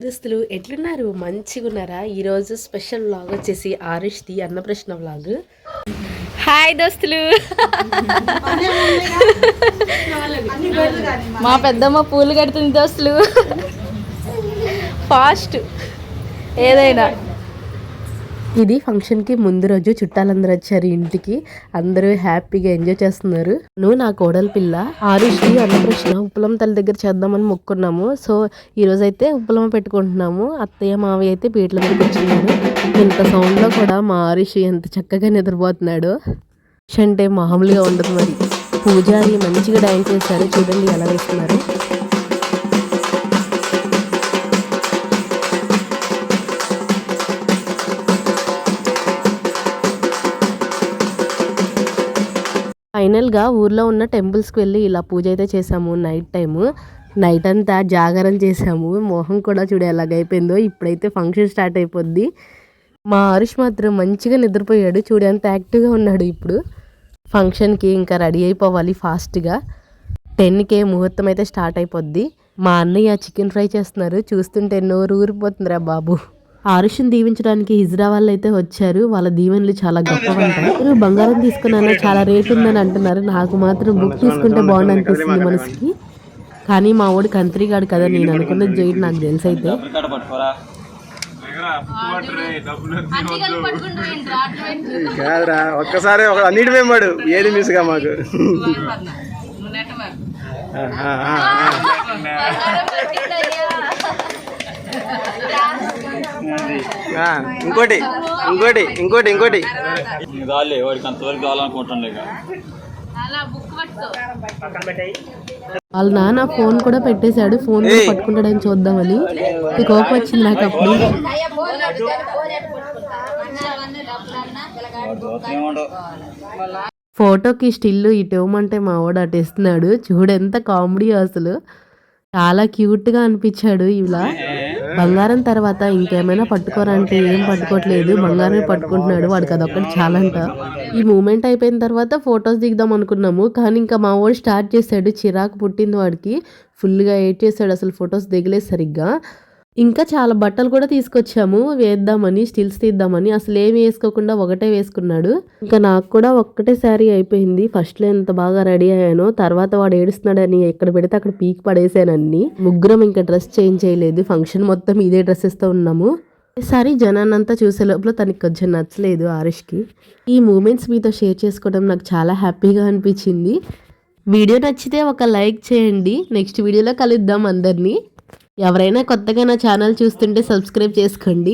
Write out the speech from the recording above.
దోస్తులు ఎట్లున్నారు? మంచిగా ఉన్నారా? ఈరోజు స్పెషల్ వ్లాగ్ వచ్చేసి ఆరుష్ది అన్నప్రశ్న వ్లాగ్. హాయ్ దోస్తులు, మా పెద్దమ్మ పూలు కడుతుంది దోస్తులు. ఫాస్ట్ ఏదైనా. ఇది ఫంక్షన్కి ముందు రోజు చుట్టాలందరూ వచ్చారు ఇంటికి. అందరూ హ్యాపీగా ఎంజాయ్ చేస్తున్నారు. నువ్వు నా కోడల పిల్ల ఆరుష్కి అన్నప్రశ్న ఉప్పలమ్మ తల్లి దగ్గర చేద్దామని మొక్కున్నాము. సో ఈరోజు అయితే ఉప్పలమ్మ పెట్టుకుంటున్నాము. అత్తయ్య మావయ్య అయితే పీటల మీద కూర్చున్నారు. ఇంత సౌండ్లో కూడా మా ఆరుష్ ఎంత చక్కగా నిద్రపోతున్నాడు అంటే మామూలుగా ఉండదు. మరి పూజారి మంచిగా డాన్స్ చేశారు. చూడండి ఎలా వేస్తున్నారు. ఫైనల్గా ఊర్లో ఉన్న టెంపుల్స్కి వెళ్ళి ఇలా పూజ అయితే చేసాము. నైట్ అంతా జాగరణ చేసాము. మోహం కూడా చూడ ఎలాగైపోయిందో. ఇప్పుడైతే ఫంక్షన్ స్టార్ట్ అయిపోద్ది. మా హరీష్ మాత్రం మంచిగా నిద్రపోయాడు. చూడ ఎంత యాక్టివ్గా ఉన్నాడు. ఇప్పుడు ఫంక్షన్కి ఇంకా రెడీ అయిపోవాలి ఫాస్ట్గా. 10కే ముహూర్తం అయితే స్టార్ట్ అయిపోద్ది. మా అన్నయ్య చికెన్ ఫ్రై చేస్తున్నారు. చూస్తుంటే నోరు ఊరిపోతుందిరా బాబు. ఆరుష్ని దీవించడానికి హిజ్రా వాళ్ళు అయితే వచ్చారు. వాళ్ళ దీవెనలు చాలా గొప్పవంటారు. బంగారం తీసుకున్నాను, చాలా రేట్ ఉందని అంటున్నారు. నాకు మాత్రం బుక్ తీసుకుంటే బాగుండు అనిపిస్తుంది మనసుకి. కానీ మా వాడు కంత్రిగాడు కదా, నేను అనుకున్నది జైడ్ నాకు తెలుసు. అయితే ఒక్కసారి అన్నిటి మేమాడు ఏది మిస్గా మాకు. ఇంకోటి ఇంకోటి ఇంకోటి ఇంకోటి వాడికి అంతవరకు కావాలనుకుంటుండే. వాళ్ళ నాన్న ఫోన్ కూడా పెట్టేశాడు. ఫోన్ పట్టుకుంటాడని చూద్దామని కోపం వచ్చింది నాకు అప్పుడు. ఫోటోకి స్టిల్ ఇటు ఇవ్వమంటే మా వాడు అటు ఇస్తున్నాడు. చూడెంత కామెడీ అసలు. చాలా క్యూట్గా అనిపించాడు. ఇలా బంగారం తర్వాత ఇంకేమైనా పట్టుకోరంటే ఏం పట్టుకోవట్లేదు, బంగారమే పట్టుకుంటున్నాడు. వాడికి అదొక్కటి చాలంట. ఈ మూమెంట్ అయిపోయిన తర్వాత ఫొటోస్ దిగుదాం అనుకున్నాము. కానీ ఇంకా మా వాడు స్టార్ట్ చేశాడు. చిరాకు పుట్టింది వాడికి. ఫుల్గా ఎయిట్ చేశాడు. అసలు ఫొటోస్ దిగలేదు సరిగ్గా. ఇంకా చాలా బట్టలు కూడా తీసుకొచ్చాము వేద్దామని, స్టిల్స్ తీద్దామని. అసలు ఏమి వేసుకోకుండా ఒకటే వేసుకున్నాడు. ఇంకా నాకు కూడా ఒక్కటే శారీ అయిపోయింది. ఫస్ట్లో ఎంత బాగా రెడీ అయ్యానో, తర్వాత వాడు ఏడుస్తున్నాడని ఎక్కడ పెడితే అక్కడ పీక్ పడేసానన్ని. ముగ్గురం ఇంకా డ్రెస్ చేంజ్ చేయలేదు. ఫంక్షన్ మొత్తం ఇదే డ్రెస్సెస్తో ఉన్నాము. ఈసారి జనాన్నంతా చూసే లోపల తనకి కొంచెం నచ్చలేదు ఆరుష్కి. ఈ మూమెంట్స్ మీతో షేర్ చేసుకోవడం నాకు చాలా హ్యాపీగా అనిపించింది. వీడియో నచ్చితే ఒక లైక్ చేయండి. నెక్స్ట్ వీడియోలో కలుద్దాం అందరినీ. ఎవరైనా కొత్తగా నా ఛానల్ చూస్తుంటే సబ్స్క్రైబ్ చేసుకోండి.